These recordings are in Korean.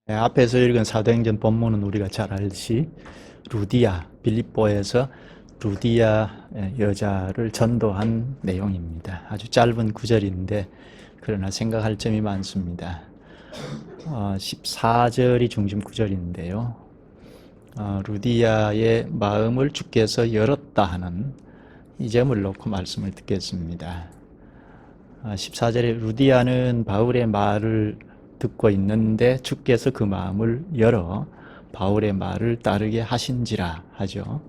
앞에서 읽은 사도행전 본문은 우리가 잘 알듯이 루디아, 빌립보에서 루디아 여자를 전도한 내용입니다. 아주 짧은 구절인데 그러나 생각할 점이 많습니다. 14절이 중심 구절인데요. 루디아의 마음을 주께서 열었다 하는 이 점을 놓고 말씀을 듣겠습니다. 14절에 루디아는 바울의 말을 듣고 있는데 주께서 그 마음을 열어 바울의 말을 따르게 하신지라 하죠.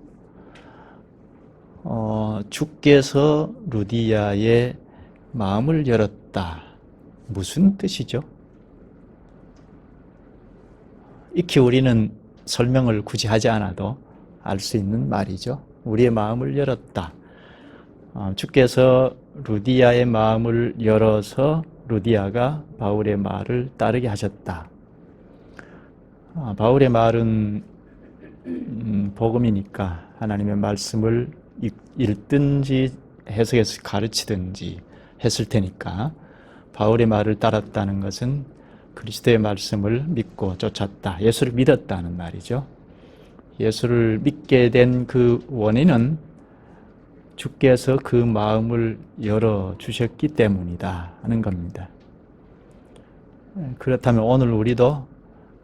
주께서 루디아의 마음을 열었다. 무슨 뜻이죠? 익히 우리는 설명을 굳이 하지 않아도 알 수 있는 말이죠. 우리의 마음을 열었다. 주께서 루디아의 마음을 열어서 루디아가 바울의 말을 따르게 하셨다. 바울의 말은 복음이니까 하나님의 말씀을 읽든지 해석해서 가르치든지 했을 테니까 바울의 말을 따랐다는 것은 그리스도의 말씀을 믿고 쫓았다. 예수를 믿었다는 말이죠. 예수를 믿게 된 그 원인은 주께서 그 마음을 열어주셨기 때문이다 하는 겁니다. 그렇다면 오늘 우리도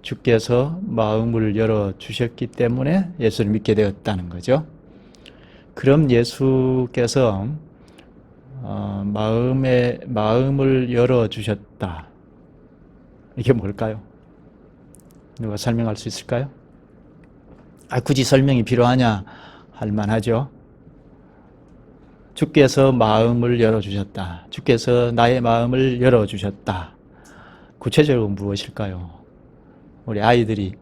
주께서 마음을 열어주셨기 때문에 예수를 믿게 되었다는 거죠. 그럼 예수께서 마음을 열어주셨다. 이게 뭘까요? 누가 설명할 수 있을까요? 굳이 설명이 필요하냐 할 만하죠. 주께서 마음을 열어주셨다. 주께서 나의 마음을 열어주셨다. 구체적으로 무엇일까요? 우리 아이들이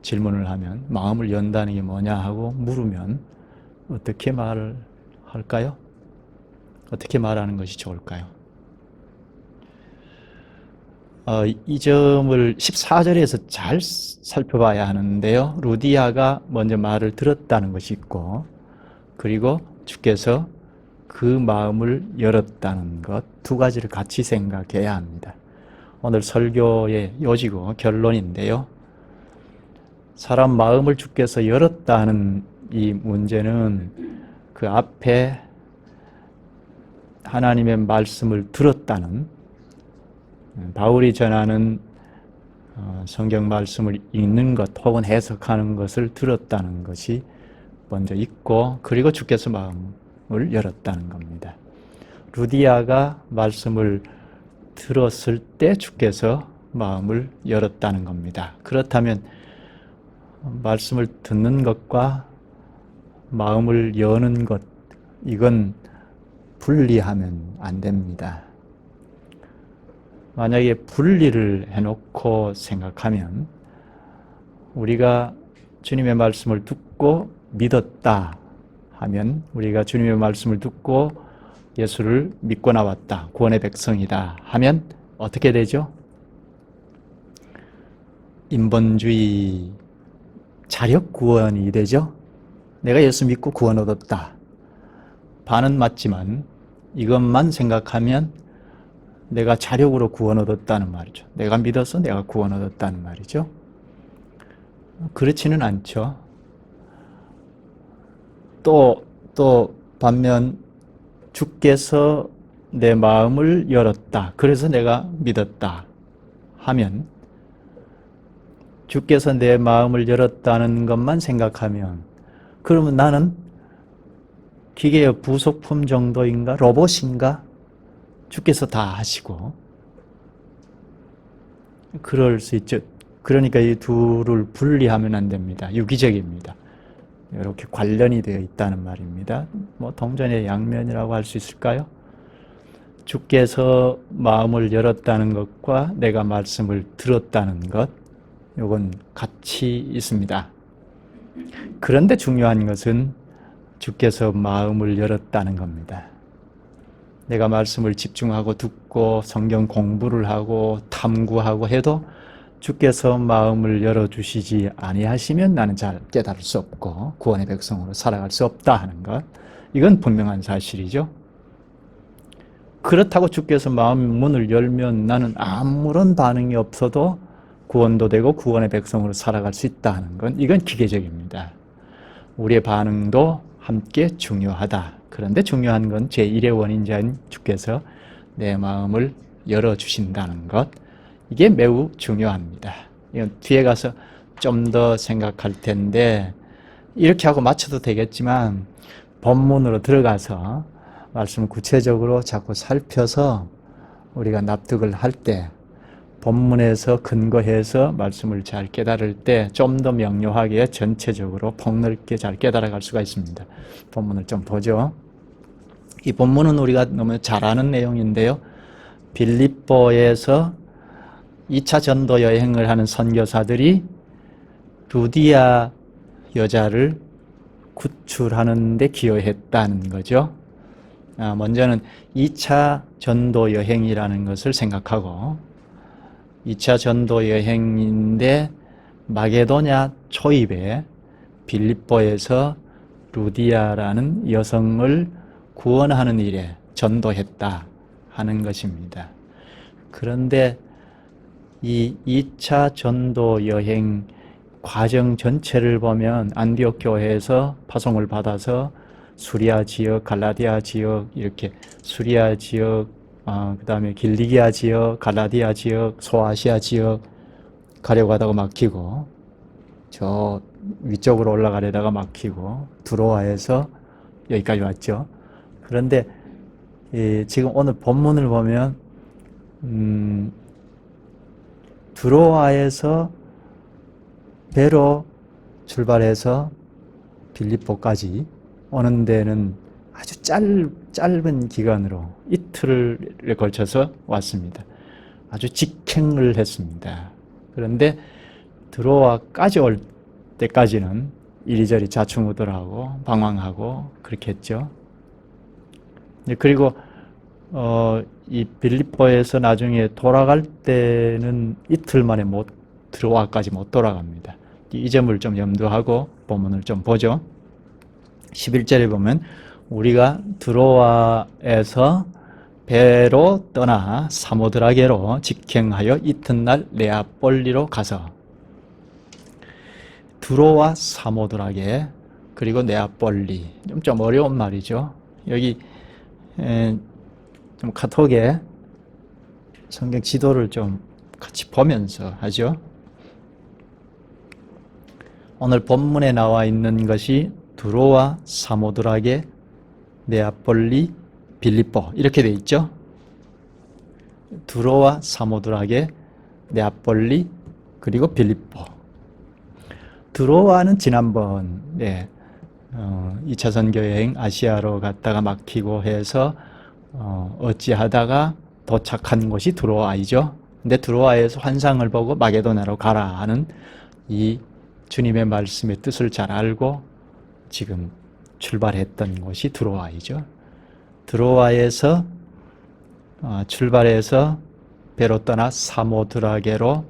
질문을 하면 마음을 연다는 게 뭐냐 하고 물으면 어떻게 말을 할까요? 어떻게 말하는 것이 좋을까요? 이 점을 14절에서 잘 살펴봐야 하는데요. 루디아가 먼저 말을 들었다는 것이 있고 그리고 주께서 그 마음을 열었다는 것 두 가지를 같이 생각해야 합니다. 오늘 설교의 요지고 결론인데요. 사람 마음을 주께서 열었다는 이 문제는 그 앞에 하나님의 말씀을 들었다는 바울이 전하는 성경 말씀을 읽는 것 혹은 해석하는 것을 들었다는 것이 먼저 있고 그리고 주께서 마음을 열었다는 겁니다. 루디아가 말씀을 들었을 때 주께서 마음을 열었다는 겁니다. 그렇다면 말씀을 듣는 것과 마음을 여는 것 이건 분리하면 안 됩니다. 만약에 분리를 해놓고 생각하면 우리가 주님의 말씀을 듣고 믿었다 하면 우리가 주님의 말씀을 듣고 예수를 믿고 나왔다. 구원의 백성이다 하면 어떻게 되죠? 인본주의 자력 구원이 되죠? 내가 예수 믿고 구원 얻었다. 반은 맞지만 이것만 생각하면 내가 자력으로 구원 얻었다는 말이죠. 내가 믿어서 내가 구원 얻었다는 말이죠. 그렇지는 않죠. 또 반면 주께서 내 마음을 열었다. 그래서 내가 믿었다 하면 주께서 내 마음을 열었다는 것만 생각하면 그러면 나는 기계의 부속품 정도인가? 로봇인가? 주께서 다 하시고 그럴 수 있죠. 그러니까 이 둘을 분리하면 안 됩니다. 유기적입니다. 이렇게 관련이 되어 있다는 말입니다. 동전의 양면이라고 할 수 있을까요? 주께서 마음을 열었다는 것과 내가 말씀을 들었다는 것 이건 같이 있습니다. 그런데 중요한 것은 주께서 마음을 열었다는 겁니다. 내가 말씀을 집중하고 듣고 성경 공부를 하고 탐구하고 해도 주께서 마음을 열어주시지 아니하시면 나는 잘 깨달을 수 없고 구원의 백성으로 살아갈 수 없다 하는 것 이건 분명한 사실이죠. 그렇다고 주께서 마음 문을 열면 나는 아무런 반응이 없어도 구원도 되고 구원의 백성으로 살아갈 수 있다 하는 건 이건 기계적입니다. 우리의 반응도 함께 중요하다. 그런데 중요한 건 제1의 원인자인 주께서 내 마음을 열어주신다는 것, 이게 매우 중요합니다. 이건 뒤에 가서 좀 더 생각할 텐데 이렇게 하고 맞춰도 되겠지만 본문으로 들어가서 말씀 구체적으로 자꾸 살펴서 우리가 납득을 할 때 본문에서 근거해서 말씀을 잘 깨달을 때 좀 더 명료하게 전체적으로 폭넓게 잘 깨달아갈 수가 있습니다. 본문을 좀 보죠. 이 본문은 우리가 너무 잘 아는 내용인데요. 빌립보에서 2차 전도 여행을 하는 선교사들이 루디아 여자를 구출하는 데 기여했다는 거죠. 먼저는 2차 전도 여행이라는 것을 생각하고 2차 전도 여행인데 마게도냐 초입에 빌립보에서 루디아라는 여성을 구원하는 일에 전도했다 하는 것입니다. 그런데 이 2차 전도 여행 과정 전체를 보면 안디옥 교회에서 파송을 받아서 수리아 지역, 갈라디아 지역, 이렇게 수리아 지역, 그 다음에 길리기아 지역, 갈라디아 지역, 소아시아 지역 가려고 하다가 막히고, 저 위쪽으로 올라가려다가 막히고, 드로아에서 여기까지 왔죠. 그런데 지금 오늘 본문을 보면 드로아에서 배로 출발해서 빌립보까지 오는 데는 아주 짧은 기간으로 이틀에 걸쳐서 왔습니다. 아주 직행을 했습니다. 그런데 드로아까지 올 때까지는 이리저리 좌충우돌하고 방황하고 그렇게 했죠. 그리고 이 빌립보에서 나중에 돌아갈 때는 이틀 만에 드로아까지 못 돌아갑니다. 이 점을 좀 염두하고 본문을 좀 보죠. 11절에 보면 우리가 드로아에서 배로 떠나 사모드라게로 직행하여 이튿날 네아폴리로 가서, 드로아, 사모드라게, 그리고 네아폴리, 좀 어려운 말이죠. 여기 좀 카톡에 성경 지도를 좀 같이 보면서 하죠. 오늘 본문에 나와 있는 것이 드로아, 사모드라게, 네아폴리, 빌립보 이렇게 돼 있죠. 드로아, 사모드라게, 네아폴리, 그리고 빌립보. 드로아는 지난번 2차 선교 여행 아시아로 갔다가 막히고 해서 어찌하다가 도착한 곳이 드로아이죠. 근데 드로아에서 환상을 보고 마게도냐로 가라 하는 이 주님의 말씀의 뜻을 잘 알고 지금 출발했던 곳이 드로아이죠. 드로아에서 출발해서 배로 떠나 사모드라게로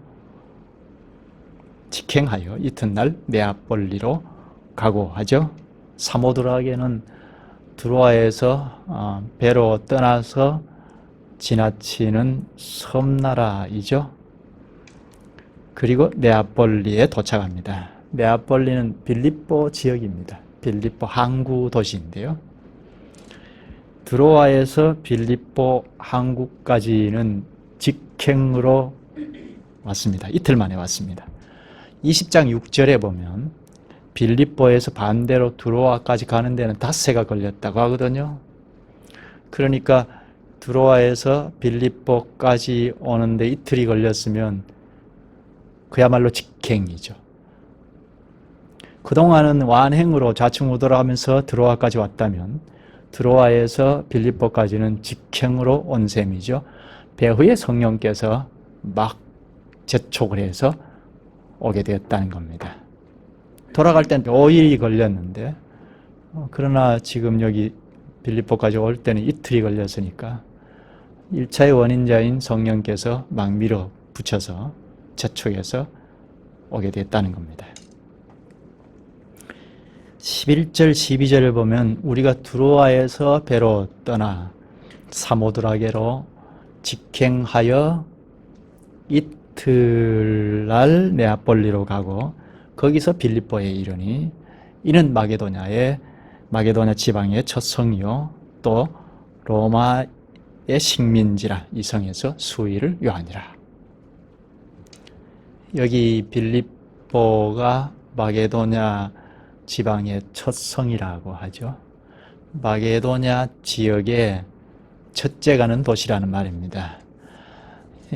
직행하여 이튿날 네아폴리로 가고 하죠. 사모드라게는 드로아에서 배로 떠나서 지나치는 섬나라이죠. 그리고 네아폴리에 도착합니다. 네아폴리는 빌립보 지역입니다. 빌립보 항구 도시인데요. 드로아에서 빌립보 항구까지는 직행으로 왔습니다. 이틀 만에 왔습니다. 20장 6절에 보면 빌립보에서 반대로 드로아까지 가는 데는 닷새가 걸렸다고 하거든요. 그러니까 드로아에서 빌립보까지 오는데 이틀이 걸렸으면 그야말로 직행이죠. 그동안은 완행으로 좌충우돌하면서 드로아까지 왔다면 드로아에서 빌립보까지는 직행으로 온 셈이죠. 배후에 성령께서 막 재촉을 해서 오게 되었다는 겁니다. 돌아갈 때는 5일이 걸렸는데 그러나 지금 여기 빌립보까지 올 때는 이틀이 걸렸으니까 1차의 원인자인 성령께서 막 밀어붙여서 재촉해서 오게 됐다는 겁니다. 11절 12절을 보면 우리가 드로아에서 배로 떠나 사모드라게로 직행하여 이튿날 네아폴리로 가고 거기서 빌립보에 이르니 이는 마게도냐 지방의 첫 성이요 또 로마의 식민지라 이 성에서 수의를 요하니라. 여기 빌립보가 마게도냐 지방의 첫 성이라고 하죠. 마게도냐 지역의 첫째 가는 도시라는 말입니다.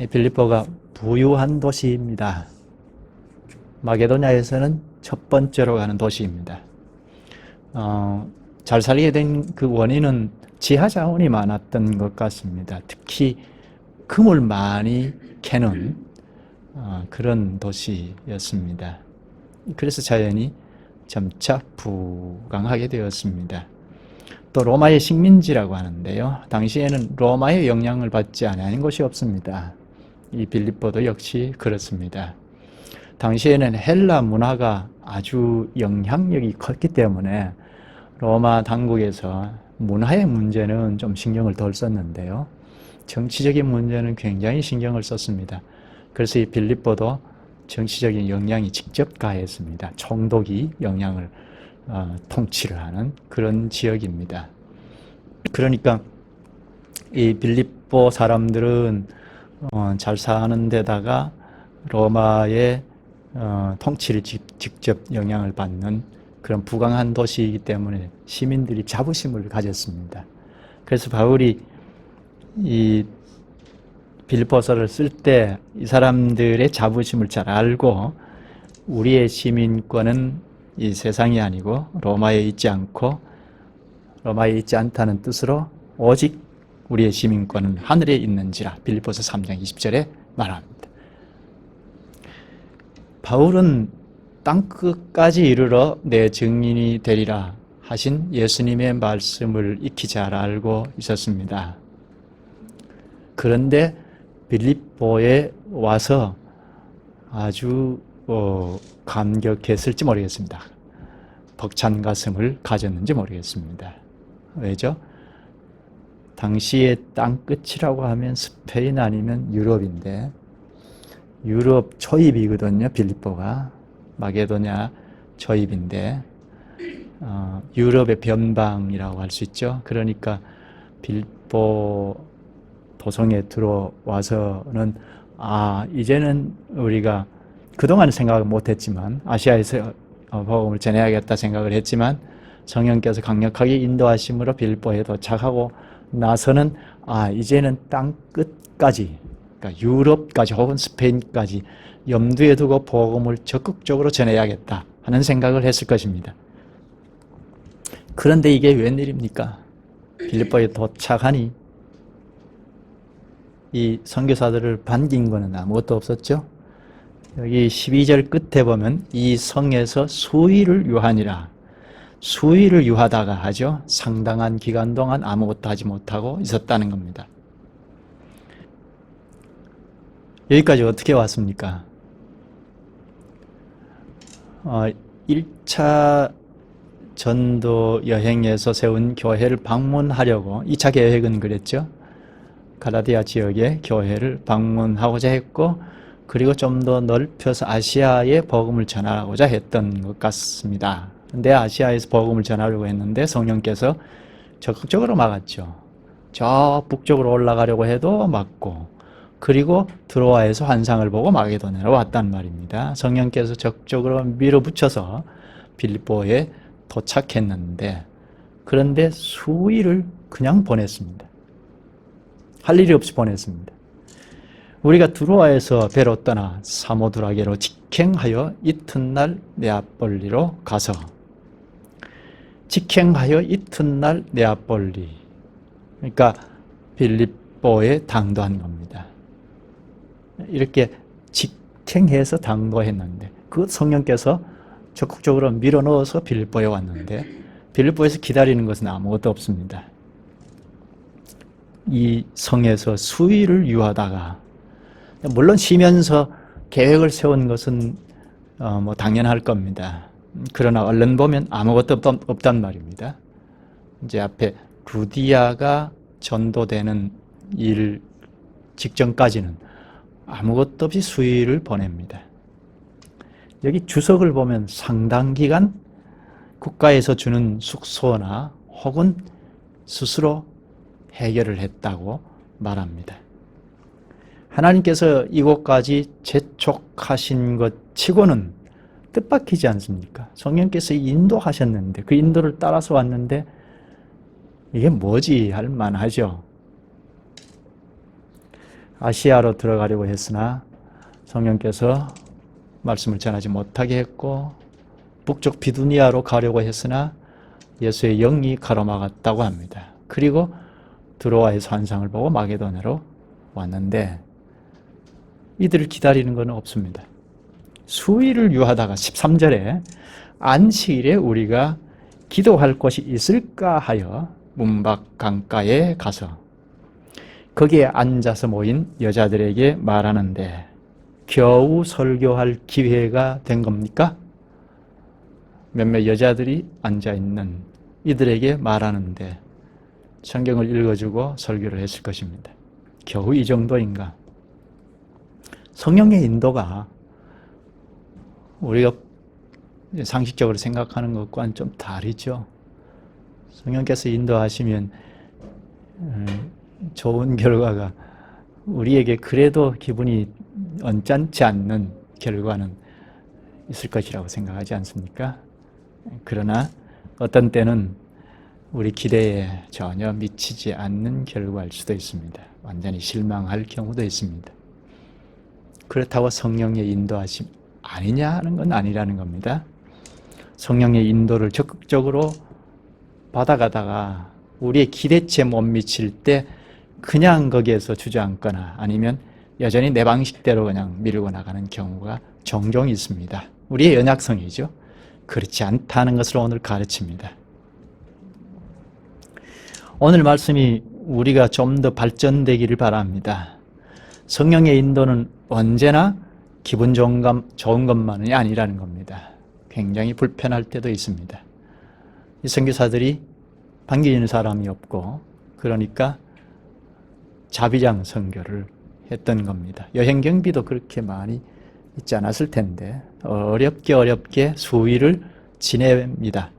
빌립보가 부유한 도시입니다. 마게도냐에서는 첫 번째로 가는 도시입니다. 잘 살게 된 그 원인은 지하 자원이 많았던 것 같습니다. 특히 금을 많이 캐는 그런 도시였습니다. 그래서 자연히 점차 부강하게 되었습니다. 또 로마의 식민지라고 하는데요. 당시에는 로마의 영향을 받지 않은 곳이 없습니다. 이 빌립보도 역시 그렇습니다. 당시에는 헬라 문화가 아주 영향력이 컸기 때문에 로마 당국에서 문화의 문제는 좀 신경을 덜 썼는데요. 정치적인 문제는 굉장히 신경을 썼습니다. 그래서 이 빌립보도 정치적인 영향이 직접 가했습니다. 총독이 영향을 통치를 하는 그런 지역입니다. 그러니까 이 빌립보 사람들은 잘 사는 데다가 로마의 통치를 직접 영향을 받는 그런 부강한 도시이기 때문에 시민들이 자부심을 가졌습니다. 그래서 바울이 이 빌립보서를 쓸 때 이 사람들의 자부심을 잘 알고 우리의 시민권은 이 세상이 아니고 로마에 있지 않다는 뜻으로 오직 우리의 시민권은 하늘에 있는지라 빌립보서 3장 20절에 말합니다. 바울은 땅끝까지 이르러 내 증인이 되리라 하신 예수님의 말씀을 익히 잘 알고 있었습니다. 그런데 빌립보에 와서 아주 감격했을지 모르겠습니다. 벅찬 가슴을 가졌는지 모르겠습니다. 왜죠? 당시의 땅끝이라고 하면 스페인 아니면 유럽인데 유럽 초입이거든요. 빌립보가 마게도냐 초입인데 유럽의 변방이라고 할 수 있죠. 그러니까 빌립보 도성에 들어와서는 이제는 우리가 그동안 생각을 못했지만 아시아에서 복음을 전해야겠다 생각을 했지만 성령께서 강력하게 인도하심으로 빌립보에 도착하고 나서는 이제는 땅 끝까지 그러니까 유럽까지 혹은 스페인까지 염두에 두고 복음을 적극적으로 전해야겠다 하는 생각을 했을 것입니다. 그런데 이게 웬일입니까? 빌립보에 도착하니 이 선교사들을 반긴 것은 아무것도 없었죠. 여기 12절 끝에 보면 이 성에서 수의를 유하니라. 수의를 유하다가 하죠. 상당한 기간 동안 아무것도 하지 못하고 있었다는 겁니다. 여기까지 어떻게 왔습니까? 1차 전도 여행에서 세운 교회를 방문하려고 2차 계획은 그랬죠. 갈라디아 지역의 교회를 방문하고자 했고 그리고 좀 더 넓혀서 아시아에 복음을 전하고자 했던 것 같습니다. 근데 아시아에서 복음을 전하려고 했는데 성령께서 적극적으로 막았죠. 저 북쪽으로 올라가려고 해도 막고 그리고 드로아에서 환상을 보고 마게도냐로 왔단 말입니다. 성령께서 적극적으로 밀어붙여서 빌립보에 도착했는데 그런데 수일을 그냥 보냈습니다. 할 일이 없이 보냈습니다. 우리가 드로아에서 배로 떠나 사모드라게로 직행하여 이튿날 네아폴리로 가서 직행하여 이튿날 네아폴리 그러니까 빌립보에 당도한 겁니다. 이렇게 직행해서 당도했는데 그 성령께서 적극적으로 밀어넣어서 빌립보에 왔는데 빌립보에서 기다리는 것은 아무것도 없습니다. 이 성에서 수의를 유하다가 물론 쉬면서 계획을 세운 것은 당연할 겁니다. 그러나 얼른 보면 아무것도 없단 말입니다. 이제 앞에 루디아가 전도되는 일 직전까지는 아무것도 없이 수위를 보냅니다. 여기 주석을 보면 상당 기간 국가에서 주는 숙소나 혹은 스스로 해결을 했다고 말합니다. 하나님께서 이곳까지 재촉하신 것 치고는 뜻밖이지 않습니까? 성령께서 인도하셨는데 그 인도를 따라서 왔는데 이게 뭐지 할 만하죠. 아시아로 들어가려고 했으나 성령께서 말씀을 전하지 못하게 했고 북쪽 비두니아로 가려고 했으나 예수의 영이 가로막았다고 합니다. 그리고 드로아에서 환상을 보고 마게도냐로 왔는데 이들을 기다리는 건 없습니다. 수위를 유하다가 13절에 안식일에 우리가 기도할 곳이 있을까 하여 문밖 강가에 가서 거기에 앉아서 모인 여자들에게 말하는데 겨우 설교할 기회가 된 겁니까? 몇몇 여자들이 앉아있는 이들에게 말하는데 성경을 읽어주고 설교를 했을 것입니다. 겨우 이 정도인가? 성령의 인도가 우리가 상식적으로 생각하는 것과는 좀 다르죠. 성령께서 인도하시면 좋은 결과가 우리에게 그래도 기분이 언짢지 않는 결과는 있을 것이라고 생각하지 않습니까? 그러나 어떤 때는 우리 기대에 전혀 미치지 않는 결과일 수도 있습니다. 완전히 실망할 경우도 있습니다. 그렇다고 성령의 인도하심 아니냐 하는 건 아니라는 겁니다. 성령의 인도를 적극적으로 받아가다가 우리의 기대치에 못 미칠 때 그냥 거기에서 주저앉거나 아니면 여전히 내 방식대로 그냥 밀고 나가는 경우가 종종 있습니다. 우리의 연약성이죠. 그렇지 않다는 것을 오늘 가르칩니다. 오늘 말씀이 우리가 좀 더 발전되기를 바랍니다. 성령의 인도는 언제나 기분 좋은 것만이 아니라는 겁니다. 굉장히 불편할 때도 있습니다. 이 선교사들이 반기는 사람이 없고 그러니까 자비장 선교를 했던 겁니다. 여행 경비도 그렇게 많이 있지 않았을 텐데 어렵게 수위를 지냅니다.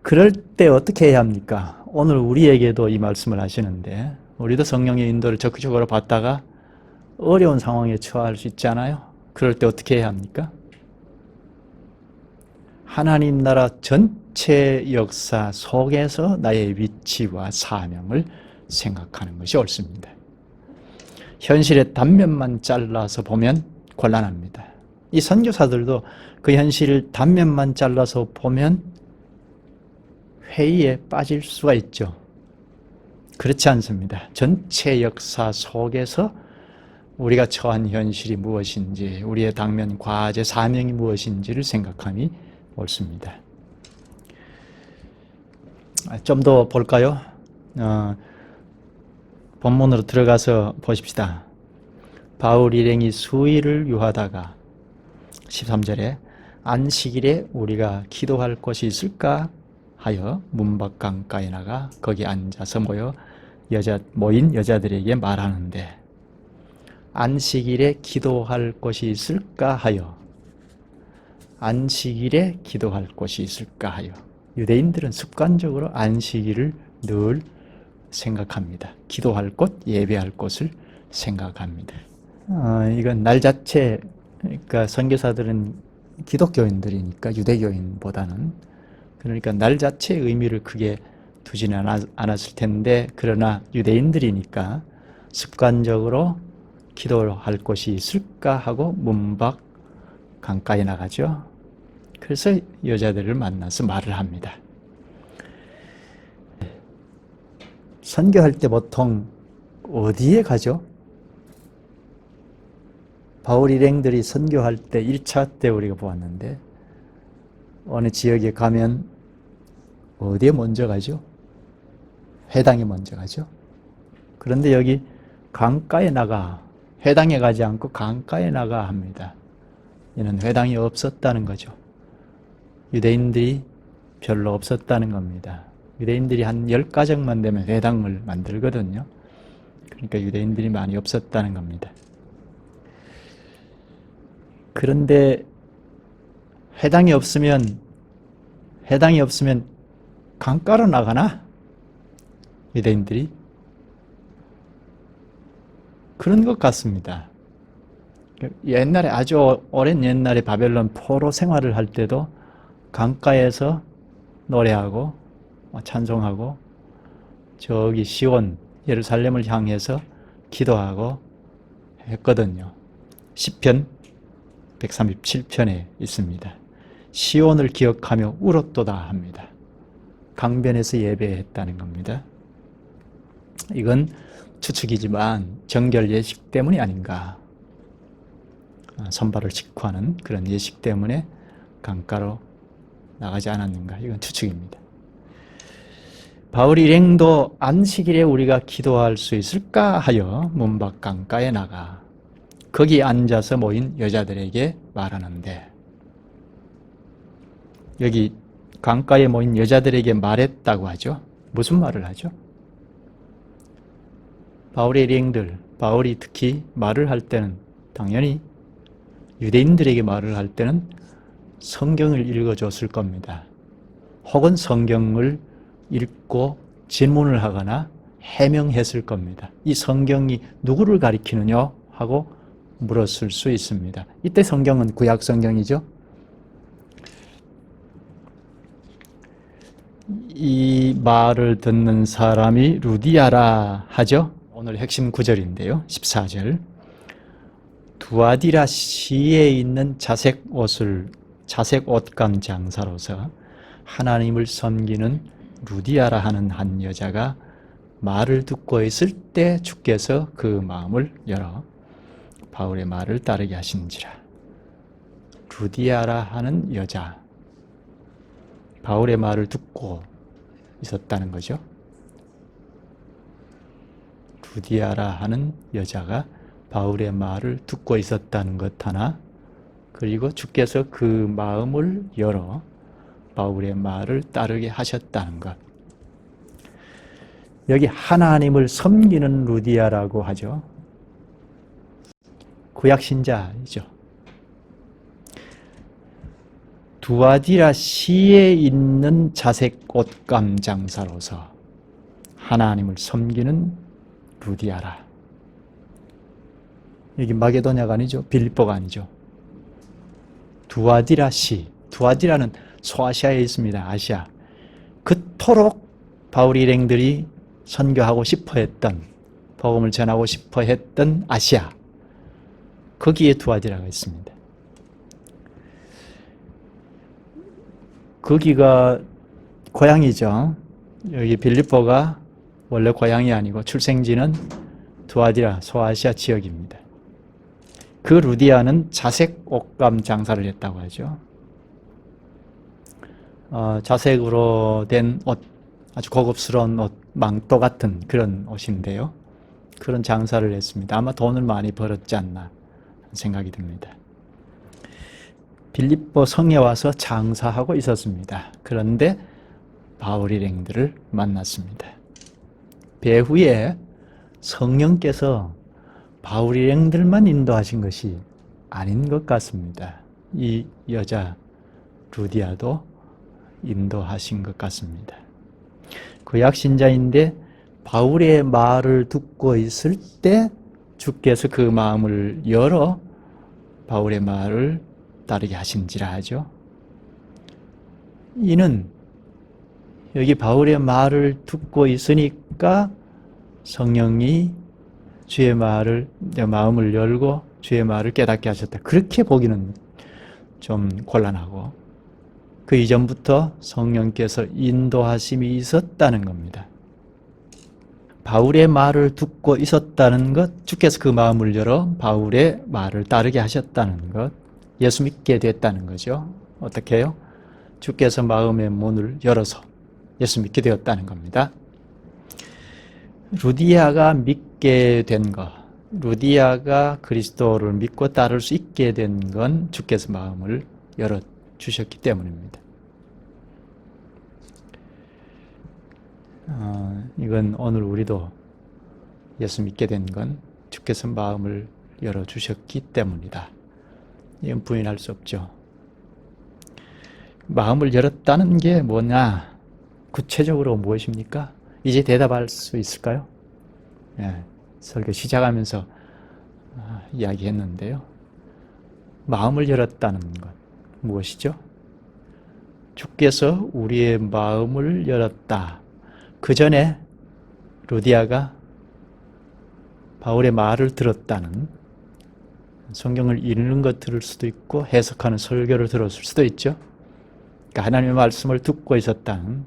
그럴 때 어떻게 해야 합니까? 오늘 우리에게도 이 말씀을 하시는데 우리도 성령의 인도를 적극적으로 받다가 어려운 상황에 처할 수 있잖아요. 그럴 때 어떻게 해야 합니까? 하나님 나라 전체 역사 속에서 나의 위치와 사명을 생각하는 것이 옳습니다. 현실의 단면만 잘라서 보면 곤란합니다. 이 선교사들도 그 현실을 단면만 잘라서 보면 회의에 빠질 수가 있죠. 그렇지 않습니다. 전체 역사 속에서 우리가 처한 현실이 무엇인지, 우리의 당면 과제, 사명이 무엇인지를 생각함이 옳습니다. 좀 더 볼까요? 본문으로 들어가서 보십시다. 바울 일행이 수일을 유하다가 13절에 안식일에 우리가 기도할 곳이 있을까 하여 문밖 강가에 나가 거기 앉아서 모인 여자들에게 말하는데 안식일에 기도할 곳이 있을까 하여 안식일에 기도할 곳이 있을까 하여 유대인들은 습관적으로 안식일을 늘 생각합니다. 기도할 곳, 예배할 곳을 생각합니다. 이건 날 자체, 그러니까 선교사들은 기독교인들이니까 유대교인보다는 그러니까 날 자체의 의미를 크게 두지는 않았을 텐데 그러나 유대인들이니까 습관적으로 기도할 곳이 있을까 하고 문밖 강가에 나가죠. 그래서 여자들을 만나서 말을 합니다. 선교할 때 보통 어디에 가죠? 바울 일행들이 선교할 때 1차 때 우리가 보았는데 어느 지역에 가면 어디에 먼저 가죠? 회당에 먼저 가죠. 그런데 여기 강가에 나가, 회당에 가지 않고 강가에 나가 합니다. 이는 회당이 없었다는 거죠. 유대인들이 별로 없었다는 겁니다. 유대인들이 한 10가정만 되면 회당을 만들거든요. 그러니까 유대인들이 많이 없었다는 겁니다. 그런데 회당이 없으면 강가로 나가나? 유대인들이? 그런 것 같습니다. 옛날에, 아주 오랜 옛날에 바벨론 포로 생활을 할 때도 강가에서 노래하고 찬송하고 저기 시온 예루살렘을 향해서 기도하고 했거든요. 시편 137편에 있습니다. 시온을 기억하며 울었도다 합니다. 강변에서 예배했다는 겁니다. 이건 추측이지만 정결 예식 때문이 아닌가. 선발을 직후하는 그런 예식 때문에 강가로 나가지 않았는가. 이건 추측입니다. 바울 일행도 안식일에 우리가 기도할 수 있을까 하여 문밖 강가에 나가 거기 앉아서 모인 여자들에게 말하는데, 여기 강가에 모인 여자들에게 말했다고 하죠. 무슨 말을 하죠? 바울의 일행들, 바울이 특히 말을 할 때는 당연히 유대인들에게 말을 할 때는 성경을 읽어줬을 겁니다. 혹은 성경을 읽고 질문을 하거나 해명했을 겁니다. 이 성경이 누구를 가리키느냐 하고 물었을 수 있습니다. 이때 성경은 구약 성경이죠. 이 말을 듣는 사람이 루디아라 하죠. 오늘 핵심 구절인데요. 14절. 두아디라 시에 있는 자색 옷감 장사로서 하나님을 섬기는 루디아라 하는 한 여자가 말을 듣고 있을 때 주께서 그 마음을 열어 바울의 말을 따르게 하신지라. 루디아라 하는 여자, 바울의 말을 듣고 있었다는 거죠. 루디아라 하는 여자가 바울의 말을 듣고 있었다는 것 하나, 그리고 주께서 그 마음을 열어 바울의 말을 따르게 하셨다는 것. 여기 하나님을 섬기는 루디아라고 하죠. 구약신자이죠. 두아디라 시에 있는 자색 옷감 장사로서 하나님을 섬기는 루디아라. 여기 마게도냐가 아니죠. 빌립보가 아니죠. 두아디라 시. 두아디라는 소아시아에 있습니다. 아시아. 그토록 바울 일행들이 선교하고 싶어 했던, 복음을 전하고 싶어 했던 아시아. 거기에 두아디라가 있습니다. 거기가 고향이죠. 여기 빌립보가 원래 고향이 아니고 출생지는 두아디라 소아시아 지역입니다. 그 루디아는 자색 옷감 장사를 했다고 하죠. 자색으로 된 옷, 아주 고급스러운 옷, 망토 같은 그런 옷인데요. 그런 장사를 했습니다. 아마 돈을 많이 벌었지 않나 생각이 듭니다. 빌립보 성에 와서 장사하고 있었습니다. 그런데 바울 일행들을 만났습니다. 배후에 성령께서 바울 일행들만 인도하신 것이 아닌 것 같습니다. 이 여자 루디아도 인도하신 것 같습니다. 구약 신자인데 바울의 말을 듣고 있을 때 주께서 그 마음을 열어 바울의 말을 따르게 하신지라 하죠. 이는 여기 바울의 말을 듣고 있으니까 성령이 주의 마음을 열고 주의 말을 깨닫게 하셨다. 그렇게 보기는 좀 곤란하고, 그 이전부터 성령께서 인도하심이 있었다는 겁니다. 바울의 말을 듣고 있었다는 것, 주께서 그 마음을 열어 바울의 말을 따르게 하셨다는 것, 예수 믿게 됐다는 거죠. 어떻게 해요? 주께서 마음의 문을 열어서 예수 믿게 되었다는 겁니다. 루디아가 믿게 된 것, 루디아가 그리스도를 믿고 따를 수 있게 된 건 주께서 마음을 열어주셨기 때문입니다. 이건 오늘 우리도 예수 믿게 된 건 주께서 마음을 열어주셨기 때문이다. 이건 부인할 수 없죠. 마음을 열었다는 게 뭐냐? 구체적으로 무엇입니까? 이제 대답할 수 있을까요? 설교 시작하면서 이야기했는데요. 마음을 열었다는 것, 무엇이죠? 주께서 우리의 마음을 열었다. 그 전에 루디아가 바울의 말을 들었다는, 성경을 읽는 것 들을 수도 있고 해석하는 설교를 들었을 수도 있죠. 그러니까 하나님의 말씀을 듣고 있었다는,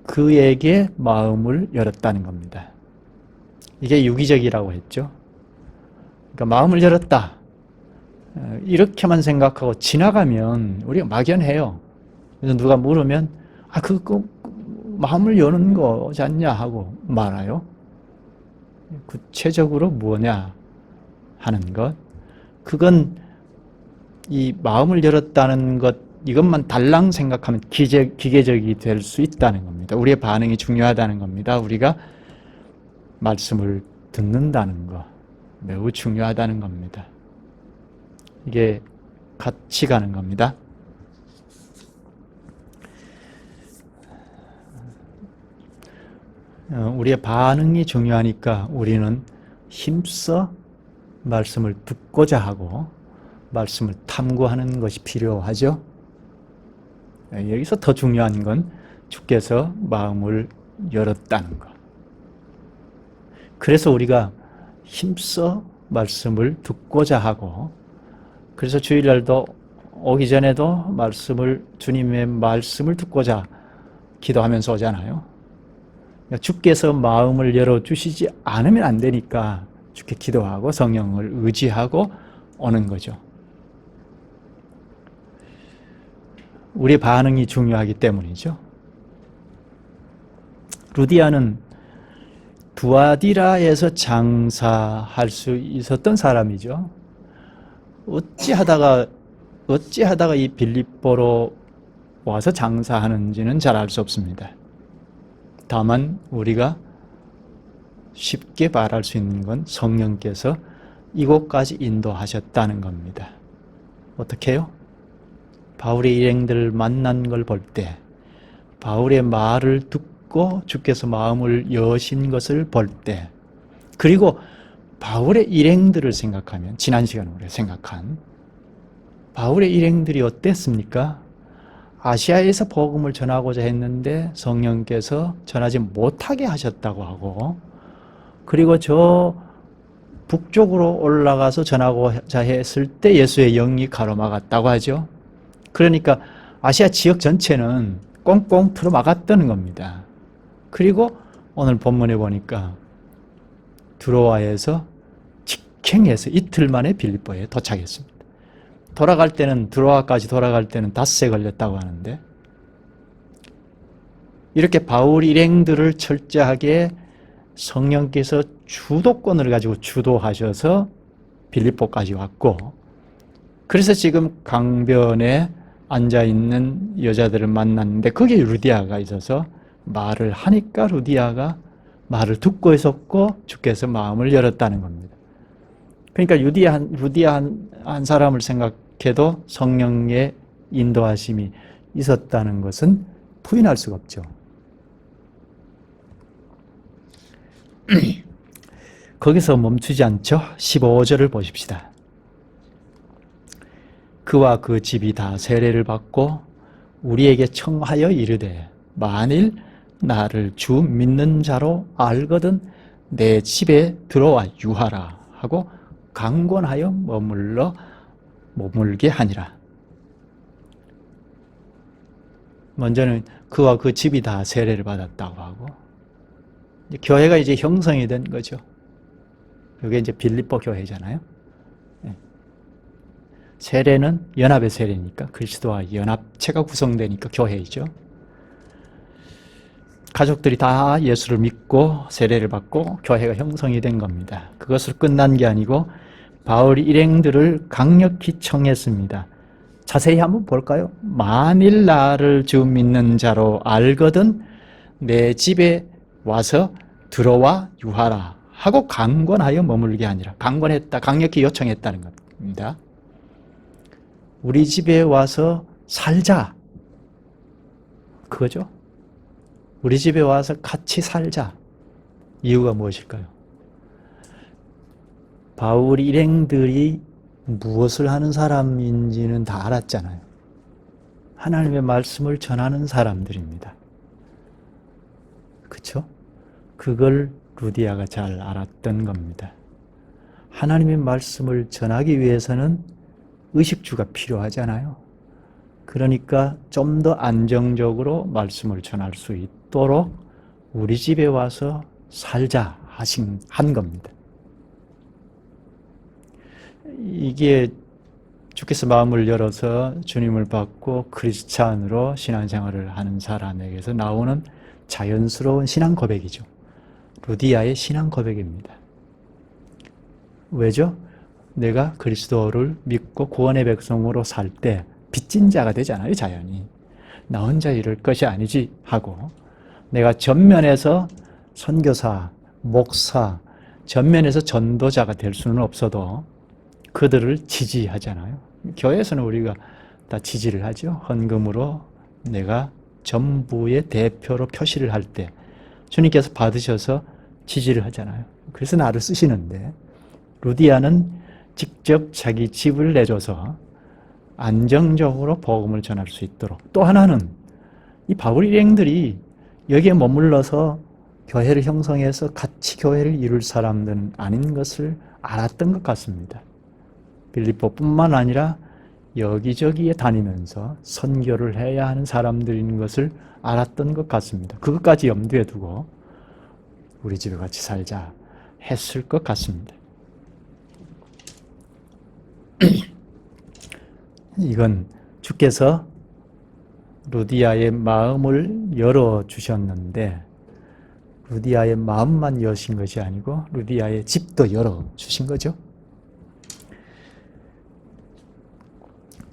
그에게 마음을 열었다는 겁니다. 이게 유기적이라고 했죠. 그러니까 마음을 열었다. 이렇게만 생각하고 지나가면 우리가 막연해요. 그래서 누가 물으면 마음을 여는 거지 않냐 하고 말아요. 구체적으로 뭐냐 하는 것, 그건 이 마음을 열었다는 것, 이것만 달랑 생각하면 기계적이 될 수 있다는 겁니다. 우리의 반응이 중요하다는 겁니다. 우리가 말씀을 듣는다는 것, 매우 중요하다는 겁니다. 이게 같이 가는 겁니다. 우리의 반응이 중요하니까 우리는 힘써 말씀을 듣고자 하고 말씀을 탐구하는 것이 필요하죠. 여기서 더 중요한 건 주께서 마음을 열었다는 것. 그래서 우리가 힘써 말씀을 듣고자 하고, 그래서 주일날도 오기 전에도 주님의 말씀을 듣고자 기도하면서 오잖아요. 주께서 마음을 열어주시지 않으면 안 되니까 주께 기도하고 성령을 의지하고 오는 거죠. 우리의 반응이 중요하기 때문이죠. 루디아는 두아디라에서 장사할 수 있었던 사람이죠. 어찌하다가 이 빌립보로 와서 장사하는지는 잘 알 수 없습니다. 다만 우리가 쉽게 말할 수 있는 건 성령께서 이곳까지 인도하셨다는 겁니다. 어떻게 해요? 바울의 일행들을 만난 걸 볼 때, 바울의 말을 듣고 주께서 마음을 여신 것을 볼 때, 그리고 바울의 일행들을 생각하면, 지난 시간에 우리가 생각한 바울의 일행들이 어땠습니까? 아시아에서 복음을 전하고자 했는데 성령께서 전하지 못하게 하셨다고 하고, 그리고 저 북쪽으로 올라가서 전하고자 했을 때 예수의 영이 가로막았다고 하죠. 그러니까 아시아 지역 전체는 꽁꽁 틀어막았다는 겁니다. 그리고 오늘 본문에 보니까 드로아에서 직행해서 이틀 만에 빌립보에 도착했습니다. 드로아까지 돌아갈 때는 닷새 걸렸다고 하는데, 이렇게 바울 일행들을 철저하게 성령께서 주도권을 가지고 주도하셔서 빌립보까지 왔고, 그래서 지금 강변에 앉아있는 여자들을 만났는데 거기에 루디아가 있어서 말을 하니까 루디아가 말을 듣고 있었고 주께서 마음을 열었다는 겁니다. 그러니까 루디아 한 사람을 생각해도 성령의 인도하심이 있었다는 것은 부인할 수가 없죠. 거기서 멈추지 않죠. 15절을 보십시다. 그와 그 집이 다 세례를 받고 우리에게 청하여 이르되 만일 나를 주 믿는 자로 알거든 내 집에 들어와 유하라 하고 강권하여 머물게 하니라. 먼저는 그와 그 집이 다 세례를 받았다고 하고, 교회가 이제 형성이 된 거죠. 이게 이제 빌립보 교회잖아요. 세례는 연합의 세례니까, 그리스도와 연합체가 구성되니까 교회이죠. 가족들이 다 예수를 믿고 세례를 받고 교회가 형성이 된 겁니다. 그것으로 끝난 게 아니고 바울이 일행들을 강력히 청했습니다. 자세히 한번 볼까요? 만일 나를 주 믿는 자로 알거든 내 집에 와서 들어와 유하라 하고 강권하여 머물게 아니라 강권했다, 강력히 요청했다는 겁니다. 우리 집에 와서 살자. 그거죠. 우리 집에 와서 같이 살자. 이유가 무엇일까요? 바울 일행들이 무엇을 하는 사람인지는 다 알았잖아요. 하나님의 말씀을 전하는 사람들입니다. 그렇죠? 그걸 루디아가 잘 알았던 겁니다. 하나님의 말씀을 전하기 위해서는 의식주가 필요하잖아요. 그러니까 좀 더 안정적으로 말씀을 전할 수 있도록 우리 집에 와서 살자 한 겁니다. 이게 주께서 마음을 열어서 주님을 받고 크리스찬으로 신앙생활을 하는 사람에게서 나오는 자연스러운 신앙 고백이죠. 루디아의 신앙 고백입니다. 왜죠? 내가 그리스도를 믿고 구원의 백성으로 살 때 빚진 자가 되잖아요, 자연히. 나 혼자 이럴 것이 아니지 하고, 내가 전면에서 선교사, 목사, 전면에서 전도자가 될 수는 없어도 그들을 지지하잖아요. 교회에서는 우리가 다 지지를 하죠. 헌금으로 내가 전부의 대표로 표시를 할 때 주님께서 받으셔서 지지를 하잖아요. 그래서 나를 쓰시는데, 루디아는 직접 자기 집을 내줘서 안정적으로 복음을 전할 수 있도록, 또 하나는 이 바울 일행들이 여기에 머물러서 교회를 형성해서 같이 교회를 이룰 사람들은 아닌 것을 알았던 것 같습니다. 빌립보뿐만 아니라 여기저기에 다니면서 선교를 해야 하는 사람들인 것을 알았던 것 같습니다. 그것까지 염두에 두고 우리 집에 같이 살자 했을 것 같습니다. 이건 주께서 루디아의 마음을 열어주셨는데, 루디아의 마음만 여신 것이 아니고 루디아의 집도 열어주신 거죠.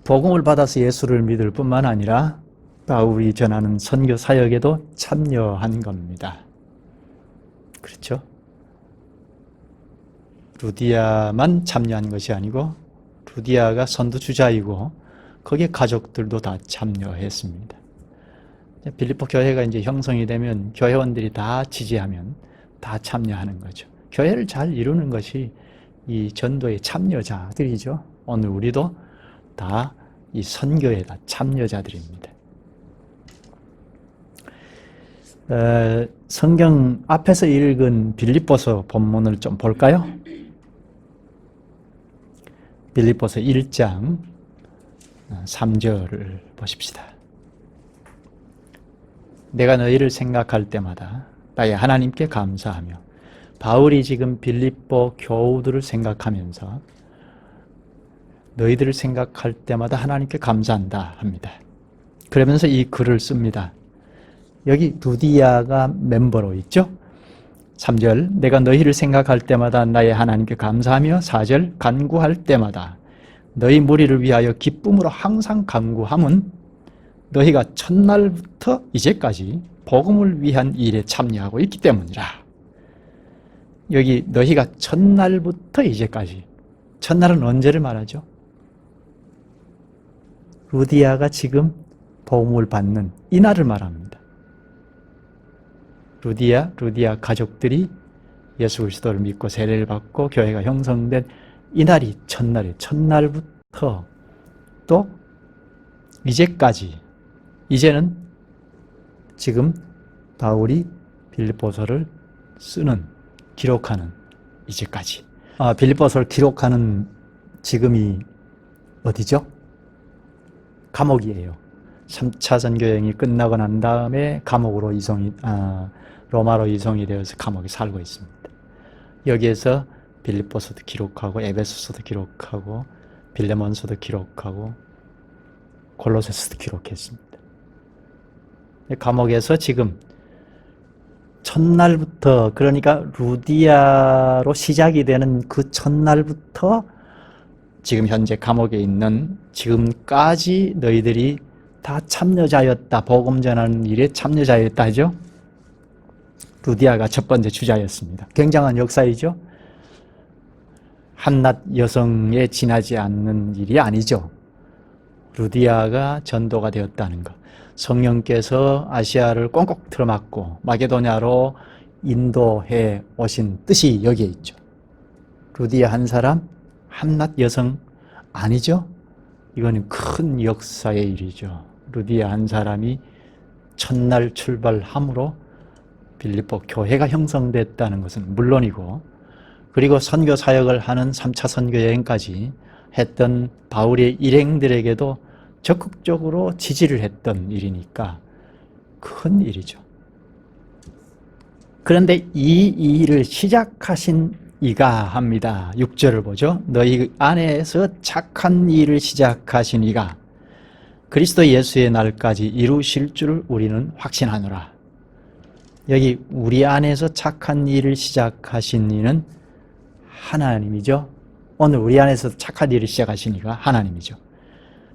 복음을 받아서 예수를 믿을 뿐만 아니라 바울이 전하는 선교 사역에도 참여한 겁니다. 그렇죠? 루디아만 참여한 것이 아니고 루디아가 선두주자이고 거기에 가족들도 다 참여했습니다. 빌립보 교회가 이제 형성이 되면 교회원들이 다 지지하면 다 참여하는 거죠. 교회를 잘 이루는 것이 이 전도의 참여자들이죠. 오늘 우리도 다 이 선교에 다 참여자들입니다. 성경 앞에서 읽은 빌립보서 본문을 좀 볼까요? 빌립보서 1장 3절을 보십시다. 내가 너희를 생각할 때마다 나의 하나님께 감사하며, 바울이 지금 빌립보 교우들을 생각하면서 너희들을 생각할 때마다 하나님께 감사한다 합니다. 그러면서 이 글을 씁니다. 여기 루디아가 멤버로 있죠? 3절, 내가 너희를 생각할 때마다 나의 하나님께 감사하며, 4절, 간구할 때마다 너희 무리를 위하여 기쁨으로 항상 간구함은 너희가 첫날부터 이제까지 복음을 위한 일에 참여하고 있기 때문이라. 여기 너희가 첫날부터 이제까지, 첫날은 언제를 말하죠? 루디아가 지금 복음을 받는 이 날을 말합니다. 루디아 가족들이 예수 그리스도를 믿고 세례를 받고 교회가 형성된 이 날이 첫날부터 또 이제까지, 이제는 지금 바울이 빌립보서를 쓰는, 기록하는 이제까지. 빌립보서를 기록하는 지금이 어디죠? 감옥이에요. 3차 선교여행이 끝나고 난 다음에 감옥으로 로마로 이송이 되어서 감옥에 살고 있습니다. 여기에서 빌립보서도 기록하고 에베소서도 기록하고 빌레몬서도 기록하고 골로새서도 기록했습니다. 감옥에서 지금 첫날부터, 그러니까 루디아로 시작이 되는 그 첫날부터 지금 현재 감옥에 있는 지금까지 너희들이 다 참여자였다, 복음 전하는 일에 참여자였다 하죠. 루디아가 첫 번째 주자였습니다. 굉장한 역사이죠. 한낱 여성에 지나지 않는 일이 아니죠. 루디아가 전도가 되었다는 것. 성령께서 아시아를 꽁꽁 틀어막고 마게도냐로 인도해 오신 뜻이 여기에 있죠. 루디아 한 사람, 한낱 여성 아니죠? 이거는 큰 역사의 일이죠. 루디아 한 사람이 첫날 출발함으로 빌립보 교회가 형성됐다는 것은 물론이고, 그리고 선교 사역을 하는 3차 선교 여행까지 했던 바울의 일행들에게도 적극적으로 지지를 했던 일이니까 큰 일이죠. 그런데 이 일을 시작하신 이가 합니다. 6절을 보죠. 너희 안에서 착한 일을 시작하신 이가 그리스도 예수의 날까지 이루실 줄 우리는 확신하노라. 여기 우리 안에서 착한 일을 시작하신 이는 하나님이죠. 오늘 우리 안에서 착한 일을 시작하신 이가 하나님이죠.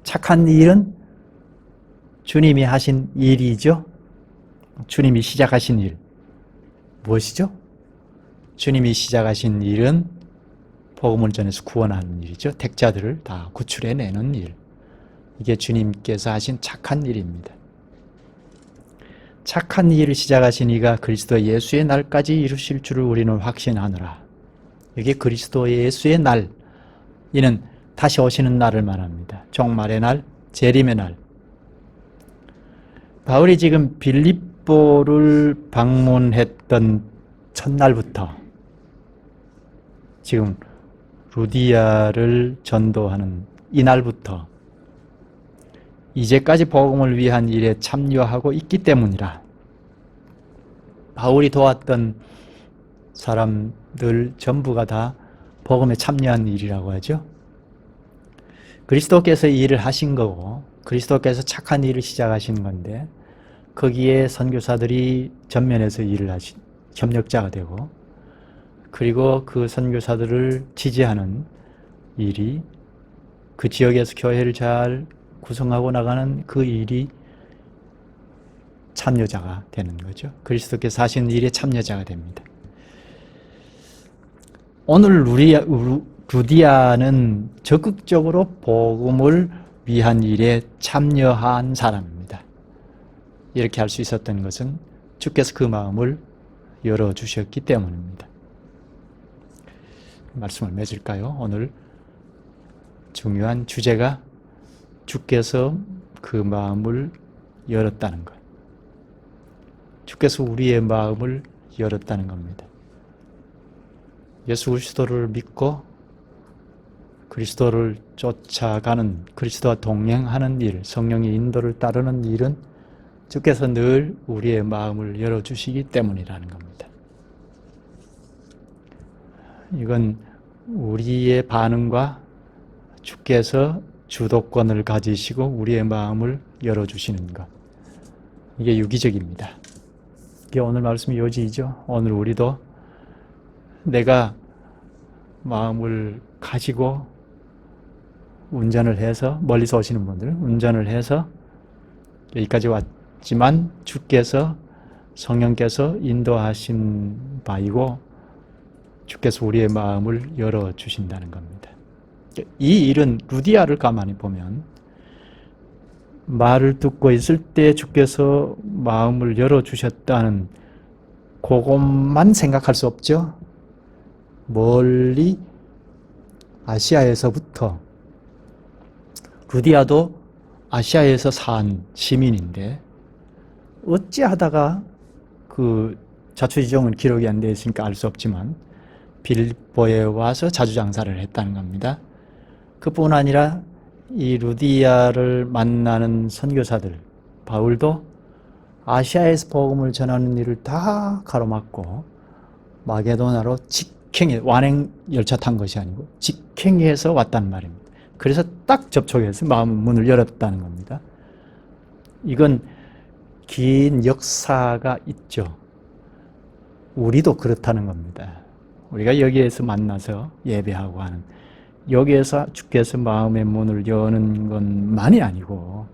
착한 일은 주님이 하신 일이죠. 주님이 시작하신 일. 무엇이죠? 주님이 시작하신 일은 복음을 전해서 구원하는 일이죠. 택자들을 다 구출해내는 일. 이게 주님께서 하신 착한 일입니다. 착한 일을 시작하신 이가 그리스도 예수의 날까지 이루실 줄을 우리는 확신하노라. 이게 그리스도 예수의 날, 이는 다시 오시는 날을 말합니다. 종말의 날, 재림의 날. 바울이 지금 빌립보를 방문했던 첫날부터 지금 루디아를 전도하는 이날부터 이제까지 복음을 위한 일에 참여하고 있기 때문이라. 바울이 도왔던 사람들 전부가 다 복음에 참여한 일이라고 하죠. 그리스도께서 이 일을 하신 거고 그리스도께서 착한 일을 시작하신 건데 거기에 선교사들이 전면에서 일을 하신 협력자가 되고, 그리고 그 선교사들을 지지하는 일이 그 지역에서 교회를 잘 구성하고 나가는 그 일이 참여자가 되는 거죠. 그리스도께서 하신 일에 참여자가 됩니다. 오늘 루디아는 적극적으로 복음을 위한 일에 참여한 사람입니다. 이렇게 할 수 있었던 것은 주께서 그 마음을 열어주셨기 때문입니다. 말씀을 맺을까요? 오늘 중요한 주제가 주께서 그 마음을 열었다는 것. 주께서 우리의 마음을 열었다는 겁니다. 예수 그리스도를 믿고 그리스도를 쫓아가는, 그리스도와 동행하는 일, 성령의 인도를 따르는 일은 주께서 늘 우리의 마음을 열어주시기 때문이라는 겁니다. 이건 우리의 반응과 주께서 주도권을 가지시고 우리의 마음을 열어주시는 것, 이게 유기적입니다. 이게 오늘 말씀의 요지이죠. 오늘 우리도 내가 마음을 가지고 운전을 해서, 멀리서 오시는 분들 운전을 해서 여기까지 왔지만 주께서, 성령께서 인도하신 바이고 주께서 우리의 마음을 열어주신다는 겁니다. 이 일은 루디아를 가만히 보면 말을 듣고 있을 때 주께서 마음을 열어주셨다는 그것만 생각할 수 없죠. 멀리 아시아에서부터, 루디아도 아시아에서 산 시민인데 어찌하다가 그 자초지종은 기록이 안 되어 있으니까 알 수 없지만 빌립보에 와서 자주장사를 했다는 겁니다. 그뿐 아니라 이 루디아를 만나는 선교사들, 바울도 아시아에서 복음을 전하는 일을 다 가로막고 마게도나로 직행해, 완행 열차 탄 것이 아니고 직행해서 왔단 말입니다. 그래서 딱 접촉해서 마음 문을 열었다는 겁니다. 이건 긴 역사가 있죠. 우리도 그렇다는 겁니다. 우리가 여기에서 만나서 예배하고 하는, 여기에서 주께서 마음의 문을 여는 것만이 아니고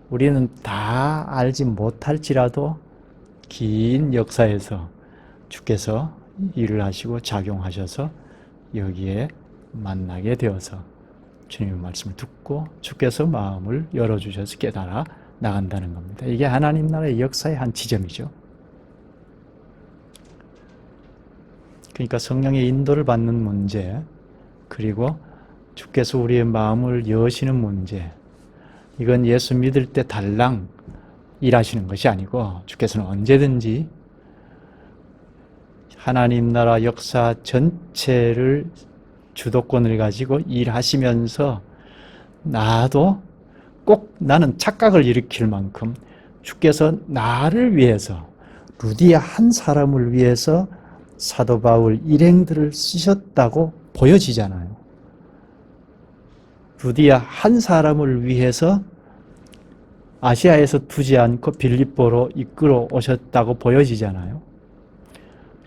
우리는 다 알지 못할지라도 긴 역사에서 주께서 일을 하시고 작용하셔서 여기에 만나게 되어서 주님의 말씀을 듣고 주께서 마음을 열어주셔서 깨달아 나간다는 겁니다. 이게 하나님 나라의 역사의 한 지점이죠. 그러니까 성령의 인도를 받는 문제, 그리고 주께서 우리의 마음을 여시는 문제, 이건 예수 믿을 때 달랑 일하시는 것이 아니고 주께서는 언제든지 하나님 나라 역사 전체를 주도권을 가지고 일하시면서 나도 꼭 나는 착각을 일으킬 만큼 주께서 나를 위해서, 루디아 한 사람을 위해서 사도 바울 일행들을 쓰셨다고 보여지잖아요. 루디아 한 사람을 위해서 아시아에서 두지 않고 빌립보로 이끌어 오셨다고 보여지잖아요.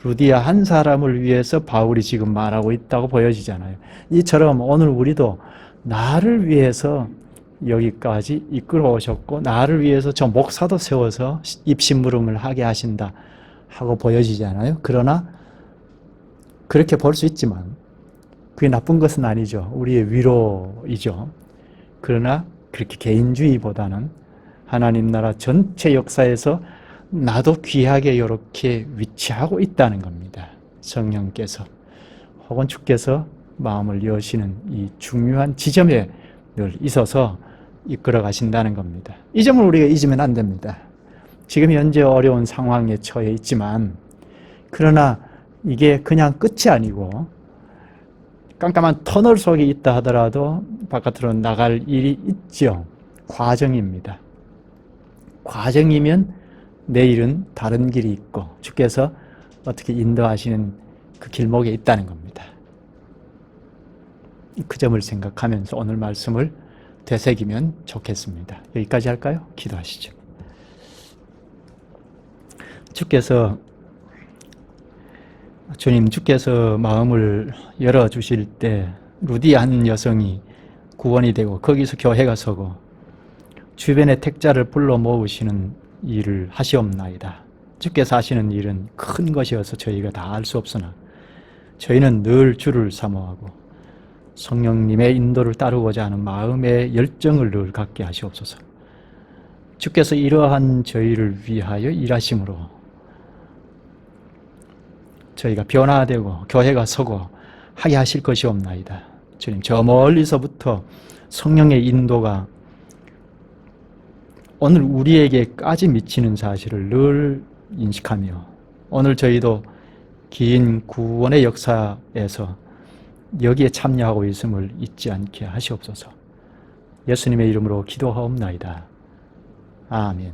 루디아 한 사람을 위해서 바울이 지금 말하고 있다고 보여지잖아요. 이처럼 오늘 우리도 나를 위해서 여기까지 이끌어 오셨고 나를 위해서 저 목사도 세워서 입심부름을 하게 하신다 하고 보여지잖아요. 그러나 그렇게 볼 수 있지만 그게 나쁜 것은 아니죠. 우리의 위로이죠. 그러나 그렇게 개인주의보다는 하나님 나라 전체 역사에서 나도 귀하게 이렇게 위치하고 있다는 겁니다. 성령께서 혹은 주께서 마음을 여시는 이 중요한 지점에 늘 있어서 이끌어 가신다는 겁니다. 이 점을 우리가 잊으면 안 됩니다. 지금 현재 어려운 상황에 처해 있지만 그러나 이게 그냥 끝이 아니고 깜깜한 터널 속에 있다 하더라도 바깥으로 나갈 일이 있죠. 과정입니다. 과정이면 내일은 다른 길이 있고 주께서 어떻게 인도하시는 그 길목에 있다는 겁니다. 그 점을 생각하면서 오늘 말씀을 되새기면 좋겠습니다. 여기까지 할까요? 기도하시죠. 주께서 마음을 열어주실 때 루디 한 여성이 구원이 되고 거기서 교회가 서고 주변의 택자를 불러 모으시는 일을 하시옵나이다. 주께서 하시는 일은 큰 것이어서 저희가 다 알 수 없으나 저희는 늘 주를 사모하고 성령님의 인도를 따르고자 하는 마음의 열정을 늘 갖게 하시옵소서. 주께서 이러한 저희를 위하여 일하심으로 저희가 변화되고 교회가 서고 하게 하실 것이옵나이다. 주님, 저 멀리서부터 성령의 인도가 오늘 우리에게까지 미치는 사실을 늘 인식하며 오늘 저희도 긴 구원의 역사에서 여기에 참여하고 있음을 잊지 않게 하시옵소서. 예수님의 이름으로 기도하옵나이다. 아멘.